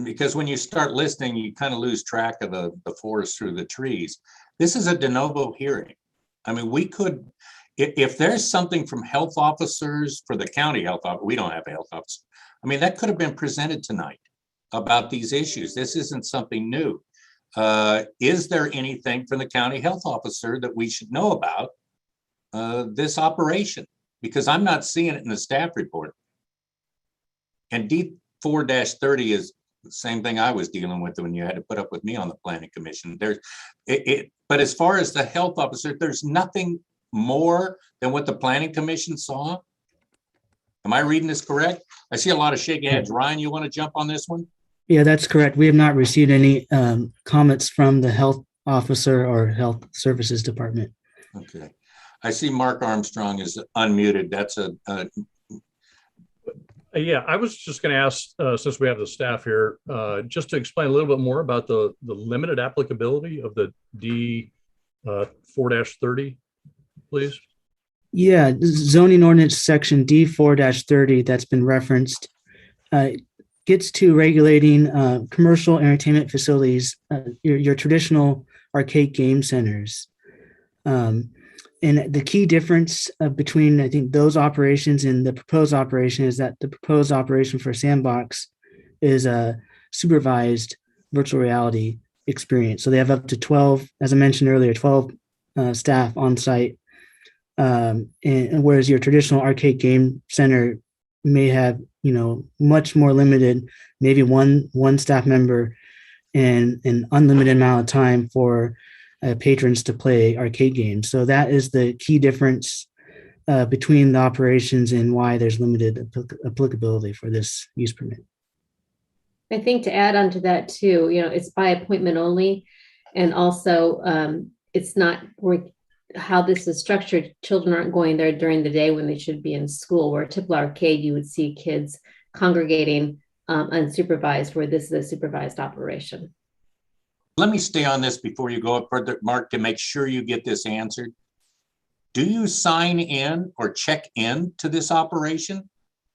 Because when you start listening, you kind of lose track of the forest through the trees. This is a de novo hearing. I mean, we could, if there's something from health officers for the county health officer, we don't have a health officer. I mean, that could have been presented tonight about these issues. This isn't something new. Is there anything from the county health officer that we should know about this operation? Because I'm not seeing it in the staff report. And D4-30 is the same thing I was dealing with when you had to put up with me on the planning commission. But as far as the health officer, there's nothing more than what the planning commission saw. Am I reading this correct? I see a lot of shaking heads. Ryan, you want to jump on this one? Yeah, that's correct. We have not received any comments from the health officer or health services department. Okay. I see Mark Armstrong is unmuted. That's yeah, I was just going to ask, since we have the staff here, just to explain a little bit more about the limited applicability of the D4-30, please. Yeah, zoning ordinance section D4-30 that's been referenced gets to regulating commercial entertainment facilities, your traditional arcade game centers. And the key difference between, I think, those operations and the proposed operation is that the proposed operation for Sandbox is a supervised virtual reality experience. So they have up to 12, as I mentioned earlier, 12 staff on site. And whereas your traditional arcade game center may have, much more limited, maybe one staff member and an unlimited amount of time for patrons to play arcade games. So that is the key difference between the operations and why there's limited applicability for this use permit. I think to add on to that too, it's by appointment only. And also it's not how this is structured. Children aren't going there during the day when they should be in school, where a typical arcade, you would see kids congregating unsupervised, where this is a supervised operation. let me stay on this before you go up further, Mark, to make sure you get this answered. Do you sign in or check in to this operation?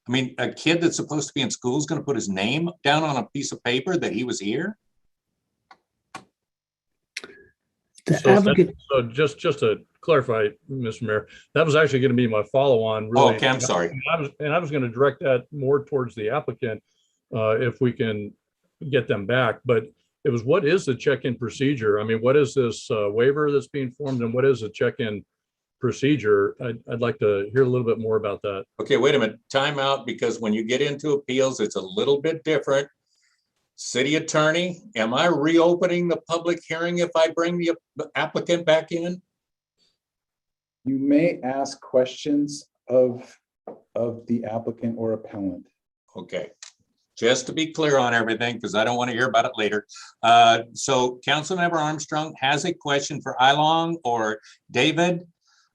I mean, a kid that's supposed to be in school is going to put his name down on a piece of paper that he was here? So just to clarify, Mr. Mayor, that was actually going to be my follow-on. Really. Oh, okay, I'm sorry. I was going to direct that more towards the applicant if we can get them back. But it was, what is the check-in procedure? I mean, what is this waiver that's being formed, and what is the check-in procedure? I'd like to hear a little bit more about that. Okay, wait a minute. Time out, because when you get into appeals, it's a little bit different. City attorney, am I reopening the public hearing if I bring the applicant back in? You may ask questions of the applicant or appellant. Okay, just to be clear on everything, because I don't want to hear about it later. So Councilmember Armstrong has a question for Ilong or David.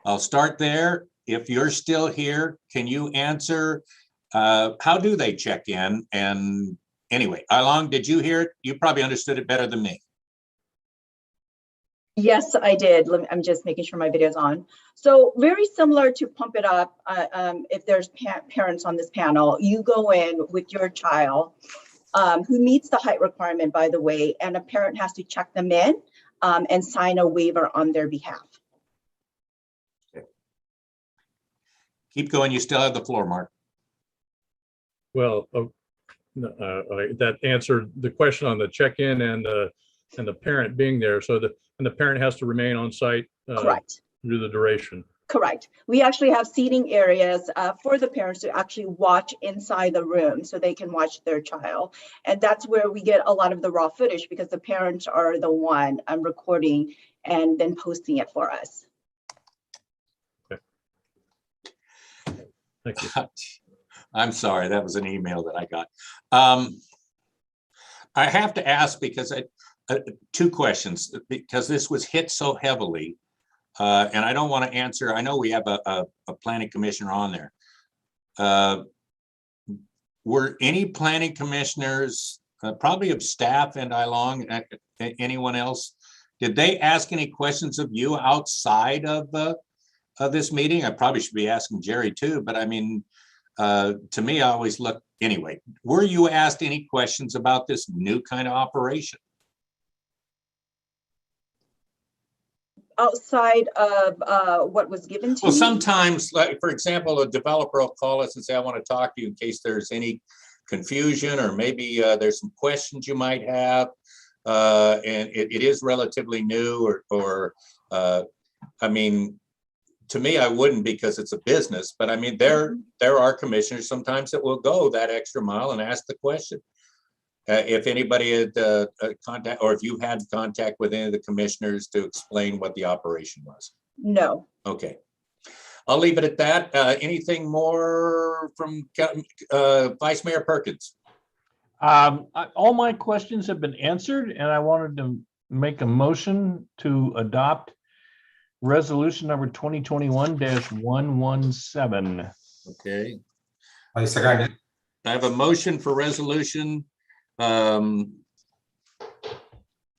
I'll start there. If you're still here, can you answer how do they check in? And anyway, Ilong, did you hear it? You probably understood it better than me. Yes, I did. I'm just making sure my video's on. So very similar to Pump It Up, if there's parents on this panel, you go in with your child who meets the height requirement, by the way, and a parent has to check them in and sign a waiver on their behalf. Okay. Keep going. You still have the floor, Mark. Well, that answered the question on the check-in and the parent being there. So the parent has to remain on site Correct. Through the duration. Correct. We actually have seating areas for the parents to actually watch inside the room so they can watch their child. And that's where we get a lot of the raw footage, because the parents are the one recording and then posting it for us. Okay. Thank you. I'm sorry, that was an email that I got. I have to ask because two questions, because this was hit so heavily. And I don't want to answer. I know we have a planning commissioner on there. Were any planning commissioners, probably of staff and anyone else, did they ask any questions of you outside of this meeting? I probably should be asking Jerry too, but I mean, to me, I always look, anyway, were you asked any questions about this new kind of operation? Outside of what was given to Well, me? sometimes, like, for example, a developer will call us and say, I want to talk to you in case there's any confusion, or maybe there's some questions you might have. And it is relatively new, or I mean, to me, I wouldn't, because it's a business, but I mean, there are commissioners sometimes that will go that extra mile and ask the question. If anybody had contact, or if you had contact with any of the commissioners to explain what the operation was. No. Okay. I'll leave it at that. Anything more from Vice Mayor Perkins? All my questions have been answered, and I wanted to make a motion to adopt resolution number 2021-117. Okay. I second it. I have a motion for resolution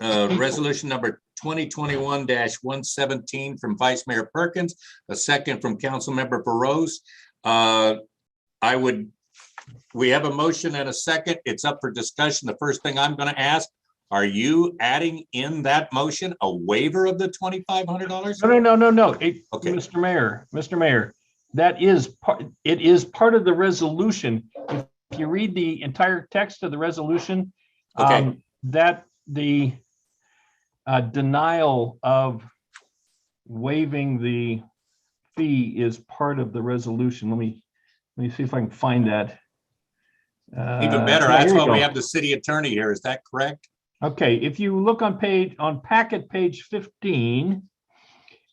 resolution number 2021-117 from Vice Mayor Perkins, a second from Councilmember Burrows. We have a motion and a second. It's up for discussion. The first thing I'm going to ask, are you adding in that motion a waiver of the $2,500? No. Okay. Mr. Mayor, that is part. It is part of the resolution. If you read the entire text of the resolution, okay, that the denial of waiving the fee is part of the resolution. Let me see if I can find that. Even better. That's why we have the city attorney here. Is that correct? Okay, if you look on packet page 15,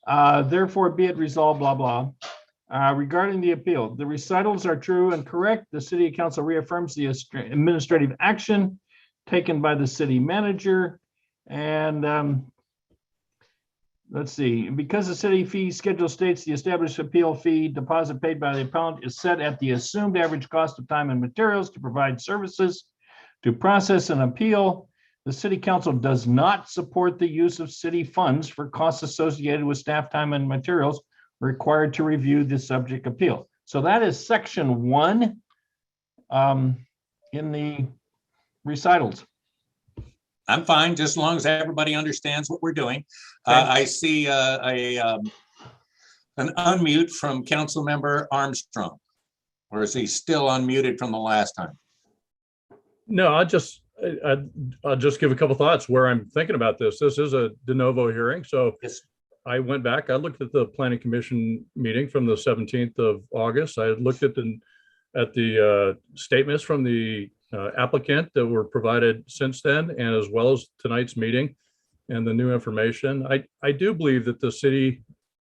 therefore be it resolved, blah, blah. Regarding the appeal, the recitals are true and correct. The city council reaffirms the administrative action taken by the city manager. And let's see, because the city fee schedule states the established appeal fee deposit paid by the appellant is set at the assumed average cost of time and materials to provide services to process an appeal. The city council does not support the use of city funds for costs associated with staff time and materials required to review the subject appeal. So that is section 1 in the recitals. I'm fine, just as long as everybody understands what we're doing. Okay. I see an unmute from Councilmember Armstrong. Or is he still unmuted from the last time? No, I'll just give a couple thoughts where I'm thinking about this. This is a de novo hearing, so yes. I went back. I looked at the Planning Commission meeting from the 17th of August. I looked at the statements from the applicant that were provided since then, and as well as tonight's meeting and the new information. I do believe that the city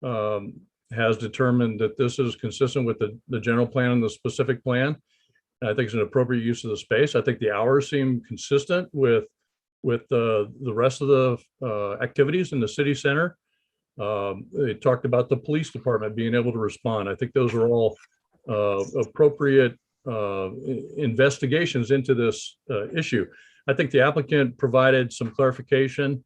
has determined that this is consistent with the general plan and the specific plan. I think it's an appropriate use of the space. I think the hours seem consistent with the rest of the activities in the city center. They talked about the police department being able to respond. I think those are all appropriate investigations into this issue. I think the applicant provided some clarification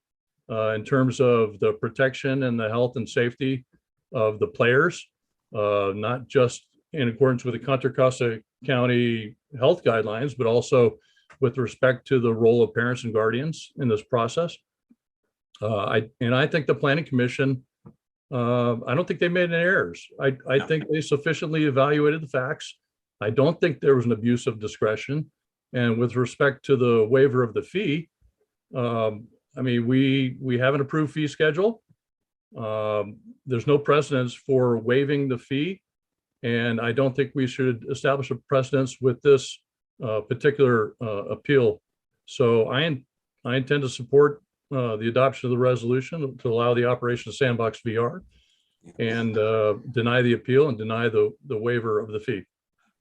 in terms of the protection and the health and safety of the players, not just in accordance with the Contra Costa County health guidelines, but also with respect to the role of parents and guardians in this process. I think the Planning Commission, I don't think they made any errors. I think they sufficiently evaluated the facts. I don't think there was an abuse of discretion. And with respect to the waiver of the fee, I mean, we have an approved fee schedule. There's no precedence for waiving the fee. And I don't think we should establish a precedence with this particular appeal. So I intend to support the adoption of the resolution to allow the operation of Sandbox VR and deny the appeal and deny the waiver of the fee.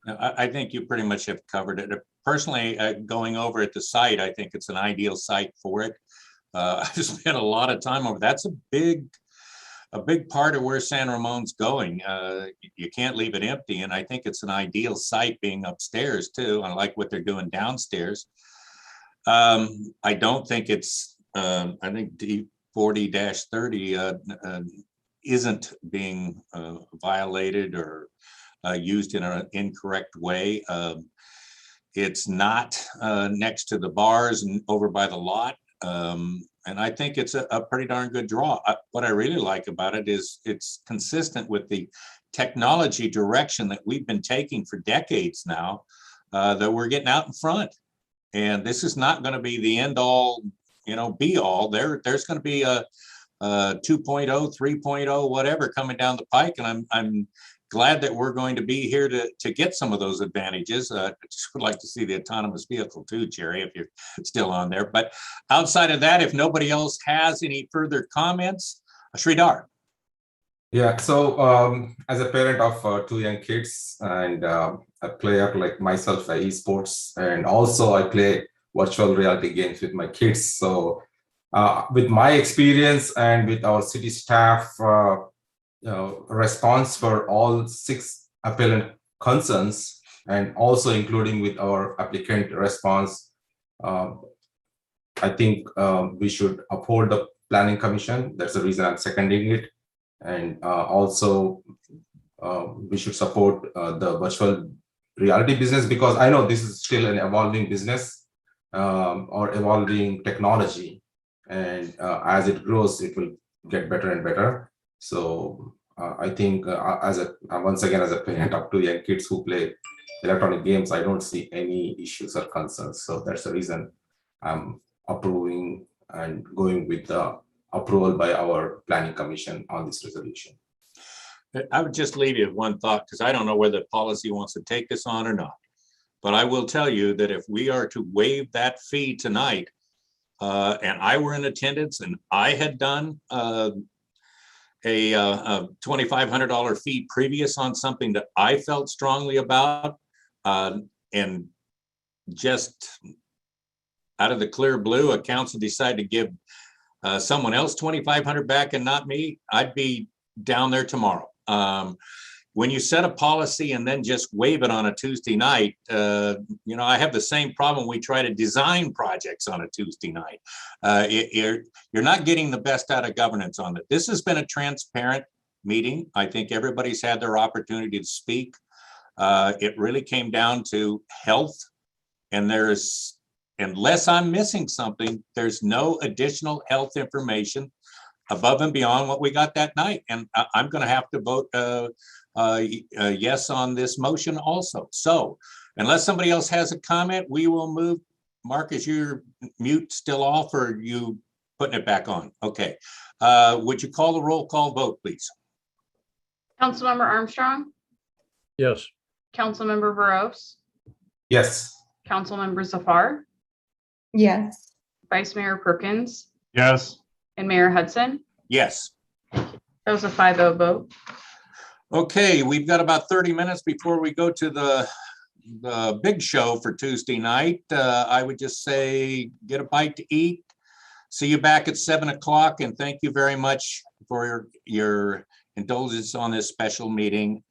I think you pretty much have covered it. Personally, going over at the site, I think it's an ideal site for it. I've spent a lot of time over. That's a big part of where San Ramon's going. You can't leave it empty, and I think it's an ideal site being upstairs too. I like what they're doing downstairs. I don't think it's. I think D40-30 isn't being violated or used in an incorrect way. It's not next to the bars and over by the lot. And I think it's a pretty darn good draw. What I really like about it is it's consistent with the technology direction that we've been taking for decades now, that we're getting out in front. And this is not going to be the end all, be all. There's going to be a 2.0, 3.0, whatever coming down the pike. And I'm glad that we're going to be here to get some of those advantages. I just would like to see the autonomous vehicle too, Jerry, if you're still on there. But outside of that, if nobody else has any further comments, Sridhar. Yeah, so as a parent of two young kids and a player like myself, esports, and also I play virtual reality games with my kids. So with my experience and with our city staff, response for all 6 appellant concerns, and also including with our applicant response, I think we should uphold the Planning Commission. That's the reason I'm seconding it. And also we should support the virtual reality business, because I know this is still an evolving business or evolving technology. And as it grows, it will get better and better. So I think once again, as a parent of 2 young kids who play electronic games, I don't see any issues or concerns. So that's the reason I'm approving and going with the approval by our Planning Commission on this resolution. I would just leave you with one thought, because I don't know whether policy wants to take this on or not. But I will tell you that if we are to waive that fee tonight, and I were in attendance and I had done a $2,500 fee previous on something that I felt strongly about, and just out of the clear blue, a council decided to give someone else $2,500 back and not me, I'd be down there tomorrow. When you set a policy and then just waive it on a Tuesday night, I have the same problem. We try to design projects on a Tuesday night. You're not getting the best out of governance on it. This has been a transparent meeting. I think everybody's had their opportunity to speak. It really came down to health, and unless I'm missing something, there's no additional health information above and beyond what we got that night. And I'm going to have to vote yes on this motion also. So unless somebody else has a comment, we will move. Mark, is your mute still off, or are you putting it back on? Okay. Would you call the roll call vote, please? Councilmember Armstrong, Yes. Councilmember Veros, Yes. Councilmember Zafar, Yes. Vice Mayor Perkins, Yes. and Mayor Hudson. Yes. That was a 5-0 vote. Okay, we've got about 30 minutes before we go to the big show for Tuesday night. I would just say get a bite to eat. See you back at 7 o'clock, and thank you very much for your indulgence on this special meeting.